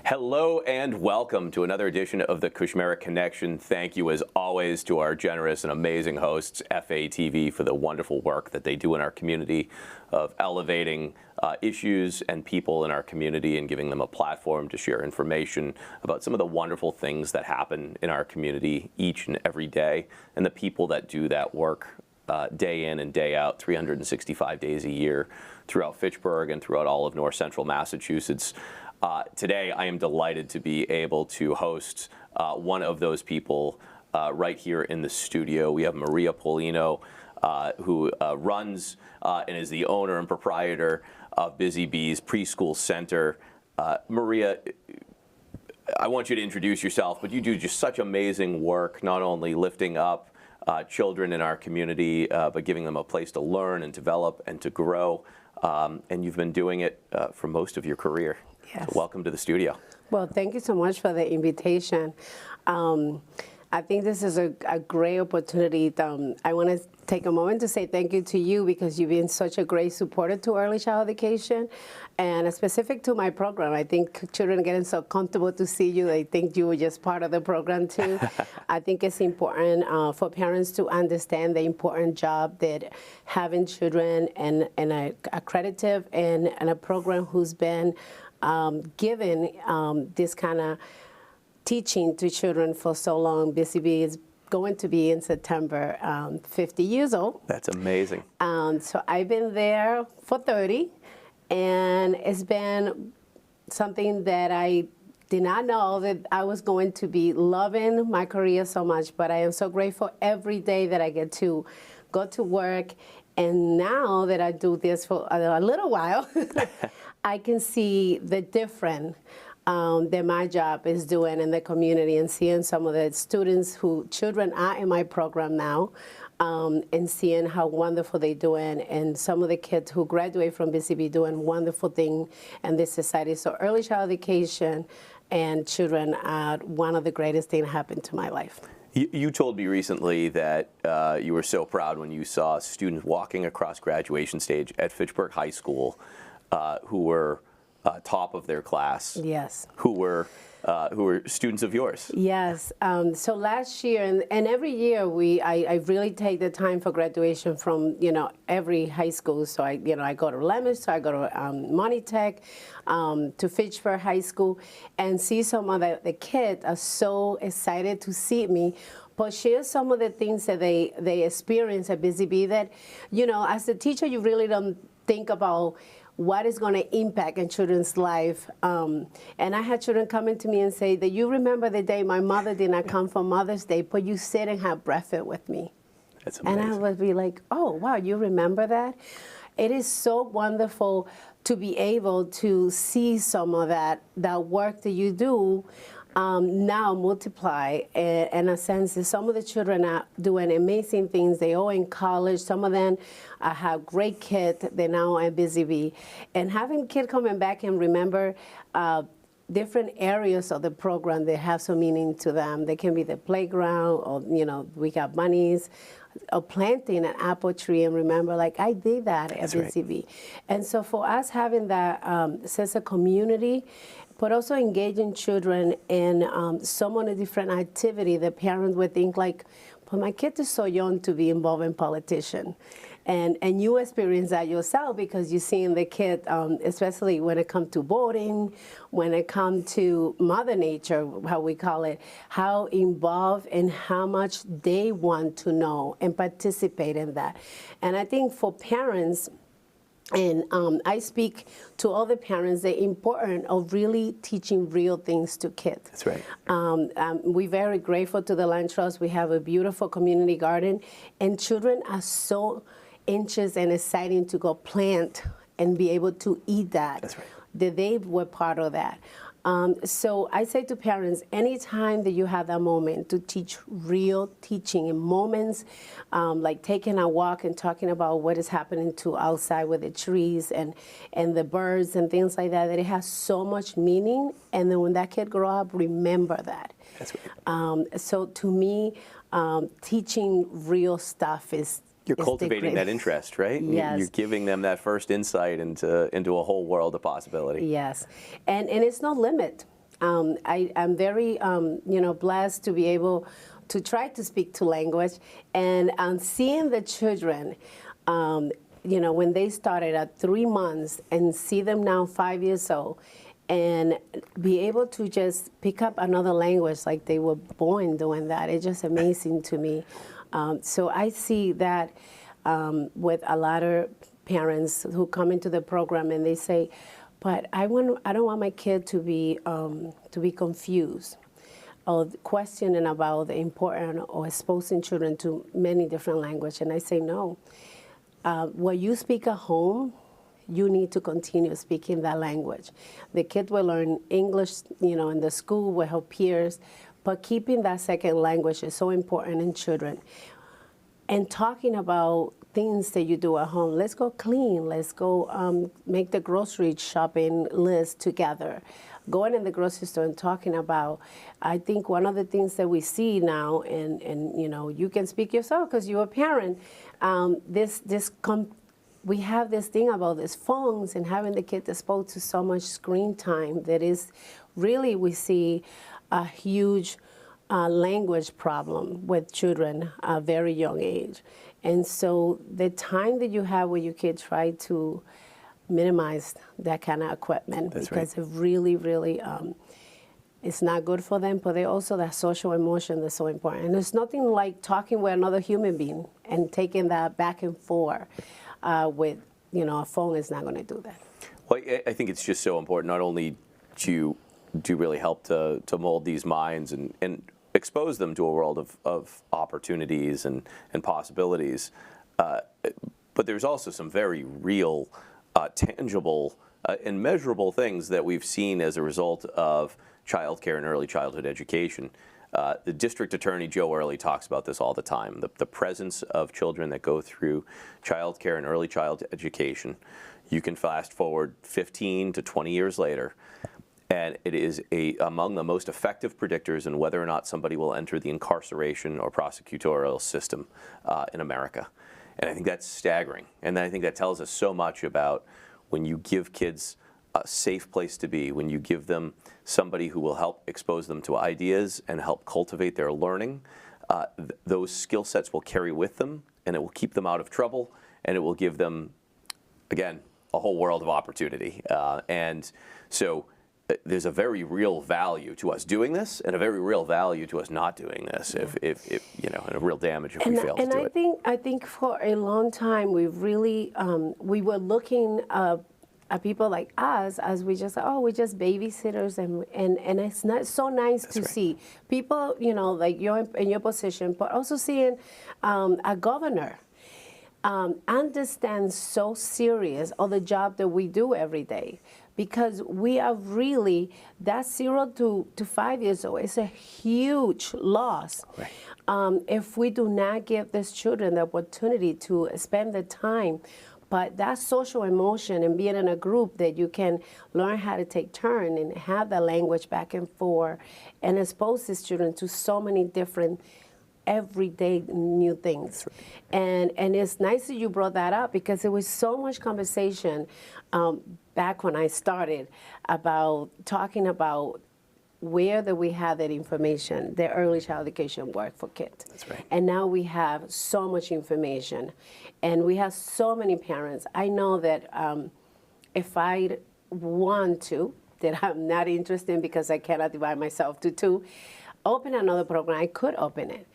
Hello and welcome to another edition of the Kushmerek Connection. Thank you as always to our generous and amazing hosts, FATV, for the wonderful work that they do in our community of elevating issues and people in our community and giving them a platform to share information about some of the wonderful things that happen in our community each and every day, and the people that do that work day in and day out, 365 days a year throughout Fitchburg and throughout all of north central Massachusetts. Today, I am delighted to be able to host one of those people right here in the studio. We have Maria Paulino, who runs and is the owner and proprietor of Busy Bees Preschool Center. Maria, I want you to introduce yourself, but you do just such amazing work, not only lifting up children in our community, but giving them a place to learn and develop and to grow. And you've been doing it for most of your career. Yes. So welcome to the studio. Well, thank you so much for the invitation. I think this is a great opportunity. I want to take a moment to say thank you to you because you've been such a great supporter to early child education and specific to my program. I think children are getting so comfortable to see you. They think you were just part of the program too. I think it's important for parents to understand the important job that having children and a accredited and a program who's been given this kind of teaching to children for so long. Busy Bee is going to be in September 50 years old. That's amazing. So I've been there for 30, and it's been something that I did not know that I was going to be loving my career so much, but I am so grateful every day that I get to go to work. And now that I do this for a little while, I can see the difference that my job is doing in the community and seeing some of the students children are in my program now, and seeing how wonderful they're doing, and some of the kids who graduate from BCB doing wonderful things in this society. So early child education and children are one of the greatest things that happened to my life. You told me recently that you were so proud when you saw students walking across graduation stage at Fitchburg High School who were top of their class. Yes. Who were students of yours. Yes. So last year and every year I really take the time for graduation from every high school. So I go to Lemons, so I go to Monitech, to Fitchburg High School, and see some of the kids are so excited to see me. But share some of the things that they experience at Busy Bee that, as a teacher, you really don't think about what is going to impact in children's life. And I had children coming to me and say that you remember the day my mother did not come for Mother's Day, but you sit and have breakfast with me. That's amazing. And I would be like, oh, wow, you remember that? It is so wonderful to be able to see some of that work that you do now multiply in a sense that some of the children are doing amazing things. They all in college. Some of them have great kids. They're now at Busy Bee. And having kids coming back and remember different areas of the program that have some meaning to them. They can be the playground, or we got bunnies, or planting an apple tree and remember, like, I did that at Busy Bee. And so for us having that sense of community, but also engaging children in some of the different activity that parents would think like, but my kid is so young to be involved in politician. And you experience that yourself because you're seeing the kid, especially when it comes to voting, when it comes to Mother Nature, how we call it, how involved and how much they want to know and participate in that. And I think for parents, and I speak to all the parents, the importance of really teaching real things to kids. That's right. We're very grateful to the Land Trust. We have a beautiful community garden, and children are so anxious and excited to go plant and be able to eat that. That's right. That they were part of that. So I say to parents, anytime that you have that moment to teach real teaching in moments, like taking a walk and talking about what is happening to outside with the trees and the birds and things like that, that it has so much meaning. And then when that kid grow up, remember that. That's right. So to me, teaching real stuff is You're cultivating that interest, right? Yes. You're giving them that first insight into a whole world of possibility. Yes, and it's no limit. I'm very blessed to be able to try to speak two language, and seeing the children, when they started at 3 months and see them now 5 years old, and be able to just pick up another language like they were born doing that, it's just amazing to me. So I see that with a lot of parents who come into the program and they say, but I don't want my kid to be confused or questioning about the importance or exposing children to many different languages. And I say, no. What you speak at home, you need to continue speaking that language. The kid will learn English, in the school with her peers, but keeping that second language is so important in children. And talking about things that you do at home. Let's go clean. Let's go make the grocery shopping list together. Going in the grocery store and talking about, I think one of the things that we see now, and you can speak yourself because you're a parent, we have this thing about these phones and having the kids exposed to so much screen time that is really, we see a huge language problem with children at a very young age. And so the time that you have with your kids, try to minimize that kind of equipment. That's because right. it really, really, it's not good for them, but they also, that social emotion that's so important. And there's nothing like talking with another human being and taking that back and forth with, a phone is not going to do that. Well, I think it's just so important, not only to really help to mold these minds and expose them to a world of opportunities and possibilities, but there's also some very real, tangible, and measurable things that we've seen as a result of child care and early childhood education. The district attorney, Joe Early, talks about this all the time, the presence of children that go through child care and early childhood education. You can fast forward 15 to 20 years later, and it is among the most effective predictors in whether or not somebody will enter the incarceration or prosecutorial system in America. And I think that's staggering. And I think that tells us so much about when you give kids a safe place to be, when you give them somebody who will help expose them to ideas and help cultivate their learning, those skill sets will carry with them, and it will keep them out of trouble, and it will give them, again, a whole world of opportunity. And so there's a very real value to us doing this, and a very real value to us not doing this, if and a real damage if we fail to do it. I think for a long time we've really we were looking at people like us as we're just babysitters, and it's not so nice to see people like you're in your position, but also seeing a governor understand so serious of the job that we do every day. Because we are really, that 0 to 5 years old is a huge loss. Right. If we do not give these children the opportunity to spend the time, but that social emotion and being in a group that you can learn how to take turn and have the language back and forth and expose these children to so many different everyday new things. Right. And it's nice that you brought that up because there was so much conversation back when I started about talking about where that we have that information, the early child education work for kids. That's right. And now we have so much information, and we have so many parents. I know that if I want to, that I'm not interested in because I cannot divide myself to two, open another program, I could open it.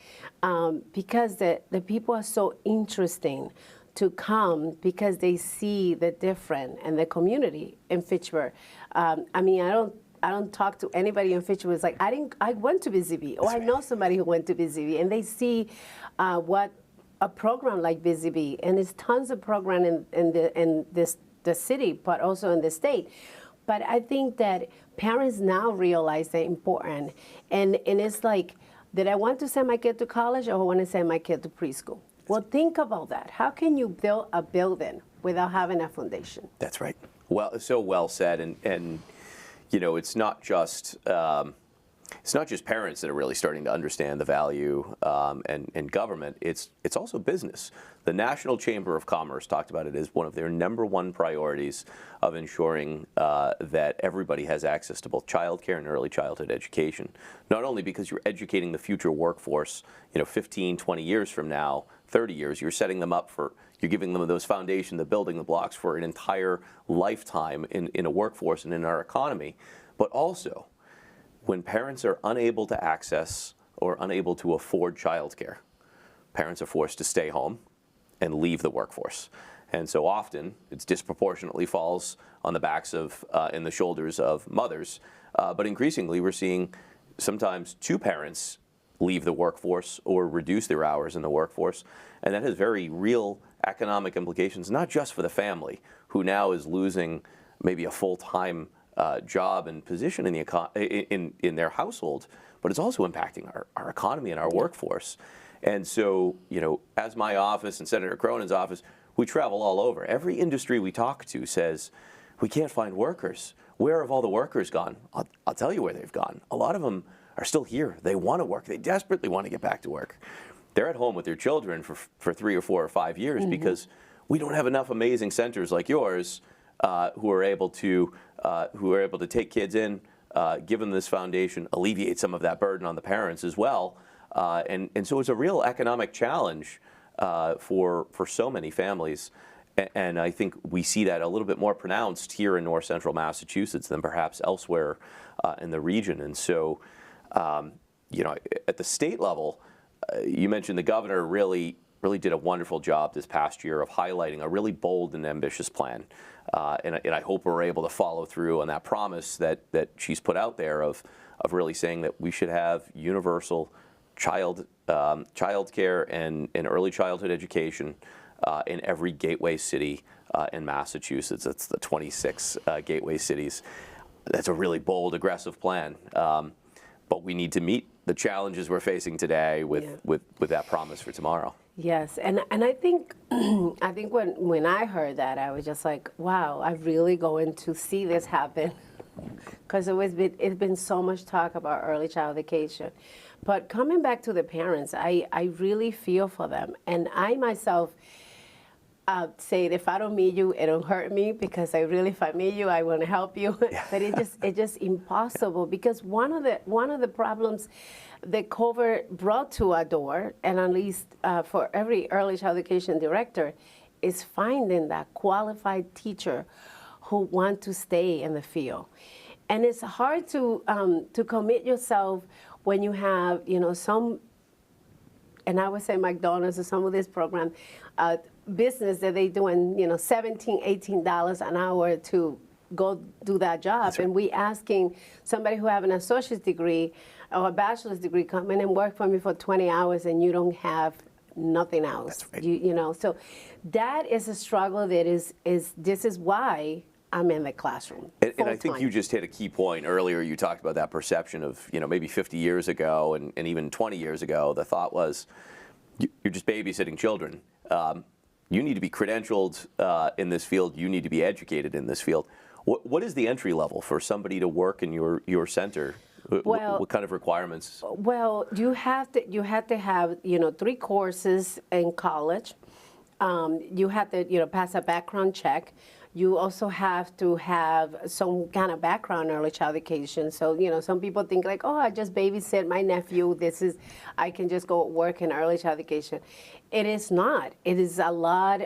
Because the people are so interesting to come because they see the different and the community in Fitchburg. I mean, I don't talk to anybody in Fitchburg. It's like I went to BZB, or I know somebody who went to BZB, and they see what a program like BZB, and there's tons of program in the city, but also in the state. But I think that parents now realize the importance, and it's like, did I want to send my kid to college or I want to send my kid to preschool? Well, think about that. How can you build a building without having a foundation? That's right. Well, so well said. And it's not just it's not just parents that are really starting to understand the value and government. It's also business. The National Chamber of Commerce talked about it as one of their #1 priorities of ensuring that everybody has access to both childcare and early childhood education. Not only because you're educating the future workforce, 15, 20 years from now, 30 years, you're setting them up for, you're giving them those foundation, the building the blocks for an entire lifetime in a workforce and in our economy, but also when parents are unable to access or unable to afford childcare, parents are forced to stay home and leave the workforce. And so often, it disproportionately falls on the backs of, and the shoulders of mothers. But increasingly, we're seeing sometimes 2 parents leave the workforce or reduce their hours in the workforce. And that has very real economic implications, not just for the family, who now is losing maybe a full-time job and position in their household, but it's also impacting our economy and our workforce. And so, as my office and Senator Cronin's office, we travel all over. Every industry we talk to says, we can't find workers. Where have all the workers gone? I'll tell you where they've gone. A lot of them are still here. They want to work. They desperately want to get back to work. They're at home with their children for 3 or 4 or 5 years because we don't have enough amazing centers like yours who are able to take kids in, give them this foundation, alleviate some of that burden on the parents as well. And so it's a real economic challenge for so many families. And I think we see that a little bit more pronounced here in north central Massachusetts than perhaps elsewhere in the region. And so, at the state level, you mentioned the governor really did a wonderful job this past year of highlighting a really bold and ambitious plan. And I hope we're able to follow through on that promise that she's put out there of really saying that we should have universal child care and early childhood education in every gateway city in Massachusetts. That's the 26 gateway cities. That's a really bold, aggressive plan. But we need to meet the challenges we're facing today with that promise for tomorrow. Yes, and I think when I heard that, I was just like, wow, I'm really going to see this happen, because it's been so much talk about early child education. But coming back to the parents, I really feel for them, and I myself say if I don't meet you, it don't hurt me, because if I meet you, I want to help you. But it's just impossible, because one of the problems that COVID brought to our door, and at least for every early child education director, is finding that qualified teacher who want to stay in the field. And it's hard to commit yourself when you have some, and I would say McDonald's or some of this program, business that they doing $17, $18 an hour to go do that job. That's right. And we asking somebody who have an associate's degree or a bachelor's degree come in and work for me for 20 hours and you don't have nothing else. That's right. So that is a struggle that this is why I'm in the classroom. And I think you just hit a key point earlier. You talked about that perception of, maybe 50 years ago and even 20 years ago, the thought was you're just babysitting children. You need to be credentialed in this field. You need to be educated in this field. What is the entry level for somebody to work in your center? Well, what kind of requirements? Well, you have to have 3 courses in college. You have to pass a background check. You also have to have some kind of background in early child education. So some people think like, oh, I just babysit my nephew. I can just go work in early child education. It is not. It is a lot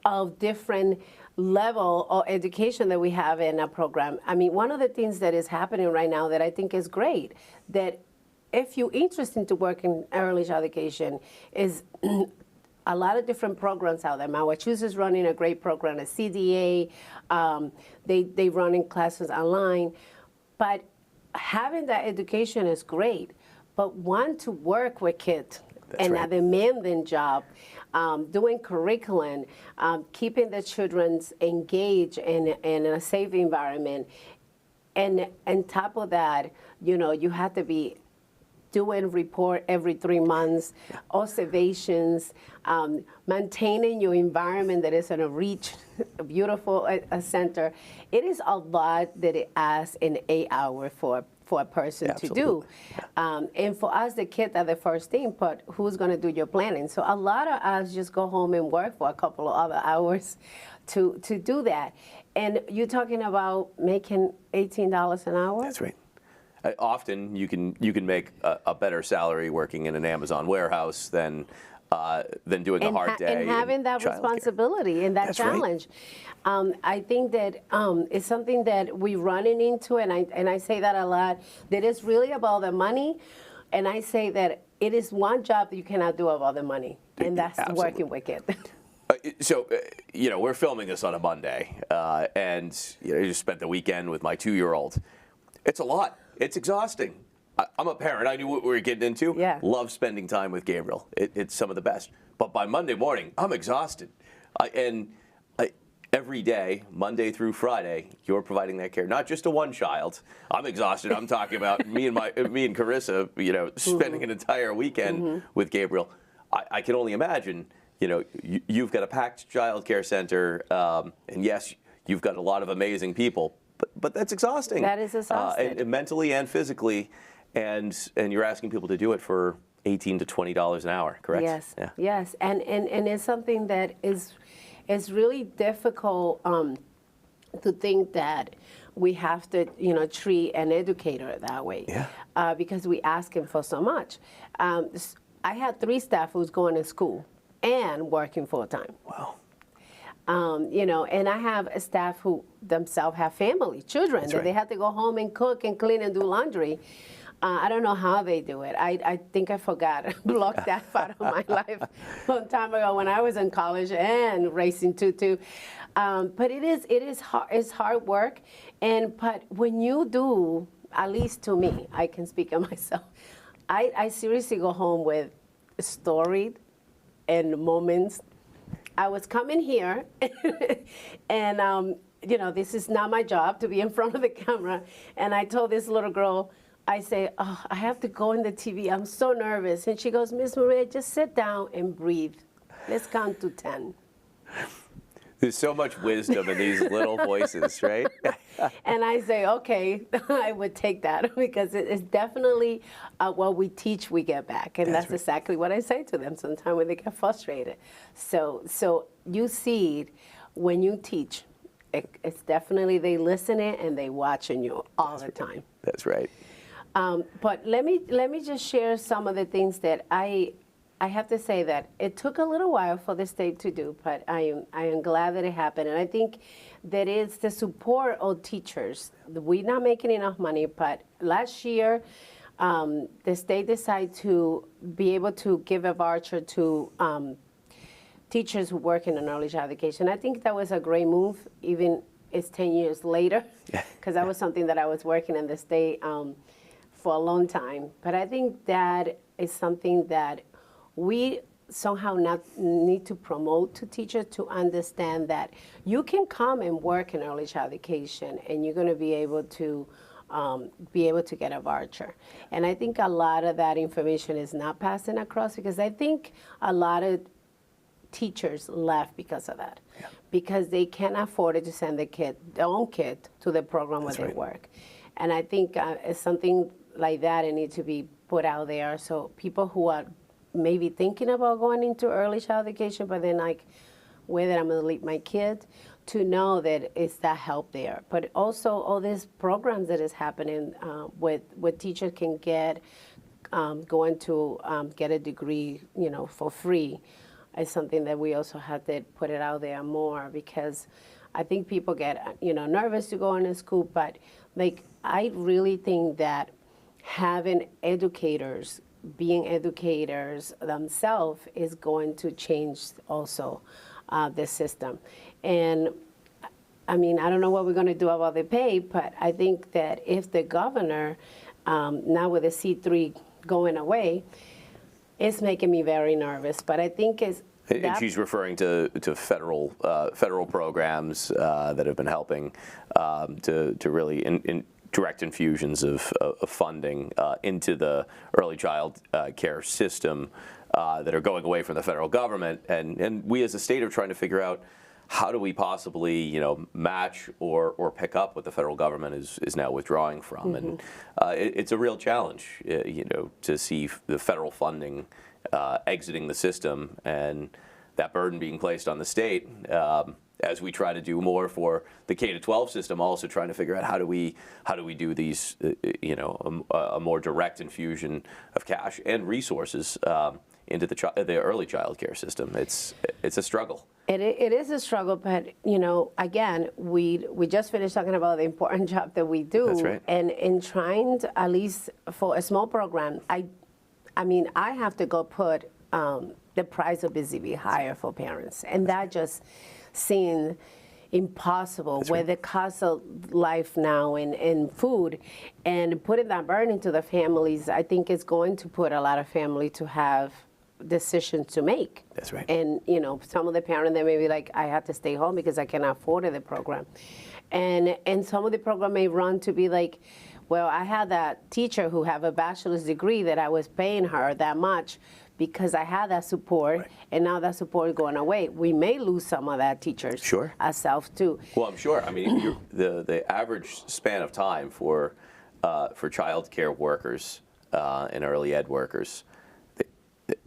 of different level of education that we have in a program. I mean, one of the things that is happening right now that I think is great, that if you're interested to work in early child education, is a lot of different programs out there. Massachusetts is running a great program, a CDA. They running classes online. But having that education is great. But want to work with kids and a demanding job, doing curriculum, keeping the children engaged in a safe environment. And on top of that, you have to be doing report every 3 months, observations, maintaining your environment that is in a reach, a beautiful center. It is a lot that it asks in 8 hours for a person to do. And for us, the kids are the first thing, but who's going to do your planning? So a lot of us just go home and work for a couple of other hours to do that. And you're talking about making $18 an hour? That's right. Often you can make a better salary working in an Amazon warehouse than doing a hard day. And having that responsibility and that That's challenge. Right. I think that it's something that we're running into, and I say that a lot, that it's really about the money. And I say that it is one job that you cannot do about the money, and that's working with kids. So, we're filming this on a Monday, and I just spent the weekend with my 2-year-old. It's a lot. It's exhausting. I'm a parent. I knew what we were getting into. Yeah. Love spending time with Gabriel. It's some of the best. But by Monday morning, I'm exhausted. Every day, Monday through Friday, you're providing that care, not just to one child. I'm exhausted. I'm talking about me and Carissa, spending an entire weekend with Gabriel. I can only imagine, you've got a packed child care center, and yes, you've got a lot of amazing people, but that's exhausting. That is exhausting. And mentally and physically, and you're asking people to do it for $18 to $20 an hour, correct? Yes, yeah. yes, and it's something that is really difficult to think that we have to, treat an educator that way. Yeah. Because we ask him for so much. I had 3 staff who's going to school and working full time. Wow. And I have a staff who themselves have family, children, That's that right. they have to go home and cook and clean and do laundry. I don't know how they do it. I think I forgot, blocked that part of my life a long time ago when I was in college and racing too. But it is hard. It's hard work, but when you do, at least to me, I can speak of myself. I seriously go home with stories and moments. I was coming here, and this is not my job to be in front of the camera. And I told this little girl, I say, oh, I have to go in the TV. I'm so nervous. And she goes, Miss Maria, just sit down and breathe. Let's count to 10. There's so much wisdom in these little voices, right? And I say, okay, I would take that because it's definitely what we teach, we get back. And that's right. Exactly what I say to them sometimes when they get frustrated. So you see it when you teach. It's definitely they listening and they watching you all the time. That's right. But let me just share some of the things that I have to say that it took a little while for the state to do, but I am glad that it happened. And I think that it's the support of teachers. We're not making enough money, but last year the state decided to be able to give a voucher to teachers who work in early child education. I think that was a great move, even it's 10 years later, because that was something that I was working in the state for a long time. But I think that is something that we somehow not need to promote to teachers to understand that you can come and work in early child education and you're going to be able to get a voucher. And I think a lot of that information is not passing across because I think a lot of teachers left because of that, because they can't afford it to send their own kid to the program where they work. And I think it's something like that, it needs to be put out there so people who are maybe thinking about going into early child education, but then like whether I'm going to leave my kid, to know that it's that help there. But also all these programs that is happening with teachers can get going to get a degree, for free. Is something that we also have to put it out there more because I think people get nervous to go into school, but I really think that having educators, being educators themselves is going to change also the system. And I mean, I don't know what we're going to do about the pay, but I think that if the governor, now with the C3 going away, it's making me very nervous. But I think it's and she's referring to federal programs that have been helping to really direct infusions of funding into the early child care system that are going away from the federal government, and we as a state are trying to figure out how do we possibly, match or pick up what the federal government is now withdrawing from, and it's a real challenge, to see the federal funding exiting the system and that burden being placed on the state. As we try to do more for the K-12 system, also trying to figure out how do we do these, a more direct infusion of cash and resources into the early child care system. It's a struggle. It is a struggle, but again, we just finished talking about the important job that we do. That's right. And in trying to, at least for a small program, I have to go put the price of Busy Bee higher for parents, and that just seemed impossible. That's with right. the cost of life now in food, and putting that burden to the families, I think it's going to put a lot of families to have decisions to make. That's right. And some of the parents, they may be like, I have to stay home because I cannot afford the program, and some of the program may run to be like, well, I had that teacher who have a bachelor's degree that I was paying her that much because I had that support, right. And now that support is going away. We may lose some of that teachers, sure, ourselves too. Well, I'm sure. I mean, the average span of time for child care workers and early ed workers,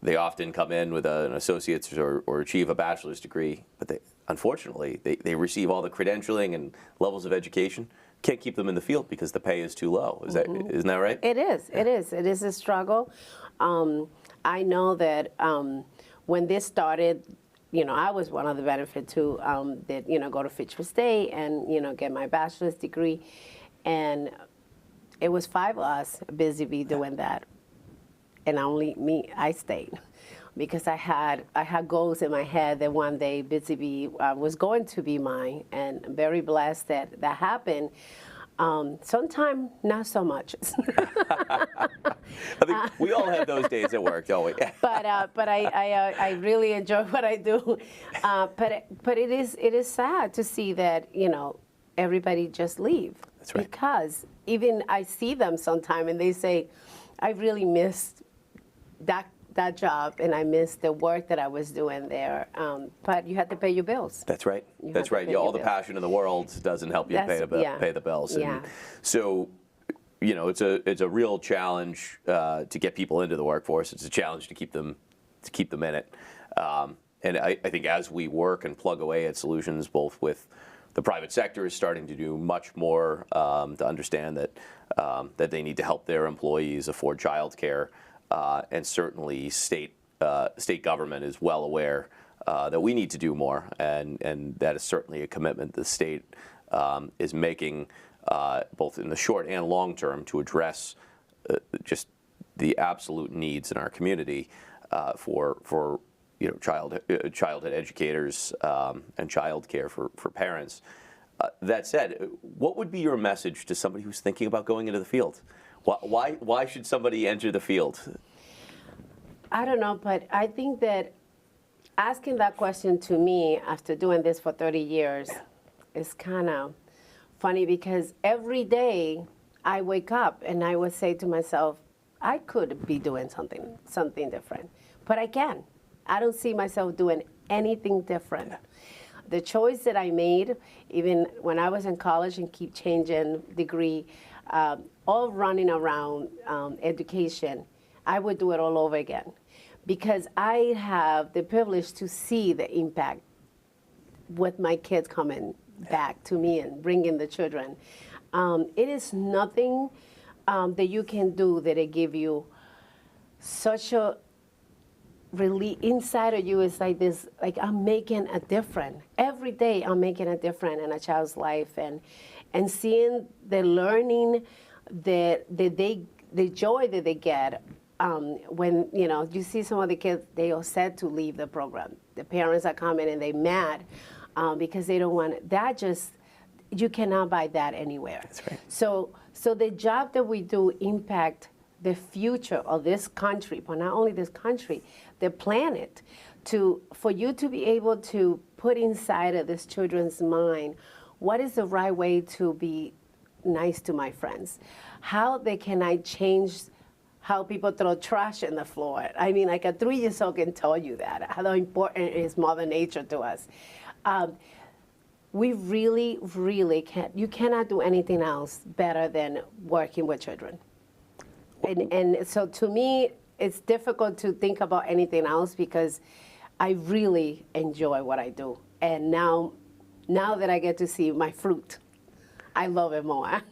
they often come in with an associate's or achieve a bachelor's degree, but unfortunately they receive all the credentialing and levels of education. Can't keep them in the field because the pay is too low. Isn't that right? It is. Yeah. It is. It is a struggle. I know that when this started, I was one of the benefits too. That go to Fitchburg State and get my bachelor's degree, and it was 5 of us busy doing that, and only me. I stayed because I had goals in my head that one day Busy Bee was going to be mine, and I'm very blessed that that happened. Sometimes not so much. I think we all have those days at work, don't we? but I really enjoy what I do. But it is sad to see that everybody just leave. That's right. Because even I see them sometime and they say, I really missed that job, and I missed the work that I was doing there. But you have to pay your bills. That's right. That's right. All the passion in the world doesn't help you pay the bills. Yeah. And so, it's a real challenge to get people into the workforce. It's a challenge to keep them in it. And I think as we work and plug away at solutions, both with the private sector is starting to do much more to understand that they need to help their employees afford child care. And certainly state government is well aware that we need to do more, and that is certainly a commitment the state is making, both in the short and long term, to address just the absolute needs in our community for childhood educators and child care for parents. That said, what would be your message to somebody who's thinking about going into the field? Why should somebody enter the field? I don't know, but I think that asking that question to me after doing this for 30 years is kind of funny, because every day I wake up and I would say to myself, I could be doing something different, but I can. I don't see myself doing anything different. The choice that I made, even when I was in college and keep changing degree, all running around education, I would do it all over again, because I have the privilege to see the impact with my kids coming back to me and bringing the children. It is nothing that you can do that it give you such a relief inside of you. Is like this, like I'm making a difference. Every day I'm making a difference in a child's life, and seeing the learning that the joy that they get when you see some of the kids, they are sad to leave the program. The parents are coming and they mad because they don't want it. That just, you cannot buy that anywhere. That's right. So the job that we do impact the future of this country, but not only this country, the planet. For you to be able to put inside of this children's mind what is the right way to be nice to my friends? How can I change how people throw trash in the floor? I mean, like a 3-year-old can tell you that, how important is Mother Nature to us. We really, really can't, you cannot do anything else better than working with children. And so to me, it's difficult to think about anything else because I really enjoy what I do. And now that I get to see my fruit, I love it more.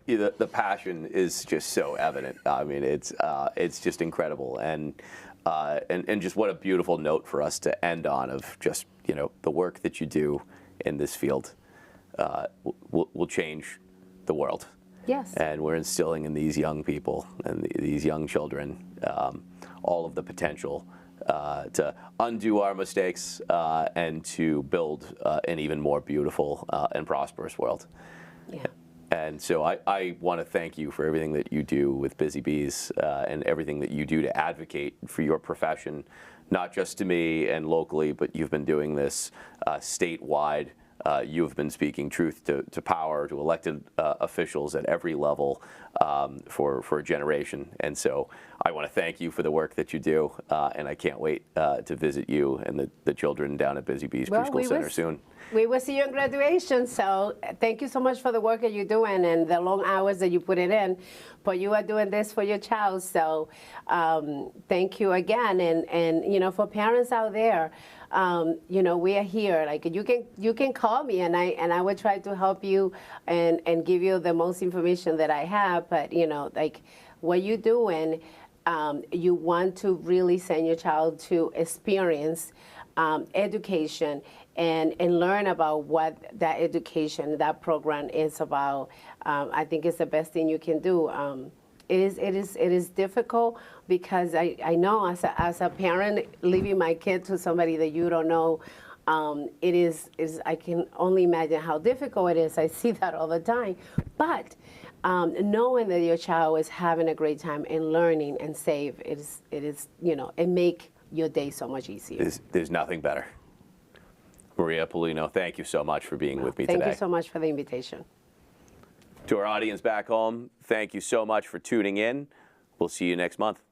The passion is just so evident. I mean, it's just incredible, and just what a beautiful note for us to end on of just, you know, the work that you do in this field will change the world. Yes. And we're instilling in these young people and these young children all of the potential to undo our mistakes and to build an even more beautiful and prosperous world. Yeah. And so I want to thank you for everything that you do with Busy Bees and everything that you do to advocate for your profession, not just to me and locally, but you've been doing this statewide. You've been speaking truth to power, to elected officials at every level for a generation. And so I want to thank you for the work that you do, and I can't wait to visit you and the children down at Busy Bees Preschool Center soon. We will see you in graduation, so thank you so much for the work that you're doing and the long hours that you put it in. But you are doing this for your child, so thank you again. And you know, for parents out there, you know, we are here. Like you can call me, and I will try to help you and give you the most information that I have. But you know, like what you're doing, you want to really send your child to experience education and learn about what that education, that program is about. I think it's the best thing you can do. It is difficult because I know as a parent leaving my kid to somebody that you don't know, it is I can only imagine how difficult it is. I see that all the time, but knowing that your child is having a great time and learning and safe, it is you know, it make your day so much easier. There's nothing better. Maria Paulino, thank you so much for being with me today. Thank you so much for the invitation. To our audience back home, thank you so much for tuning in. We'll see you next month.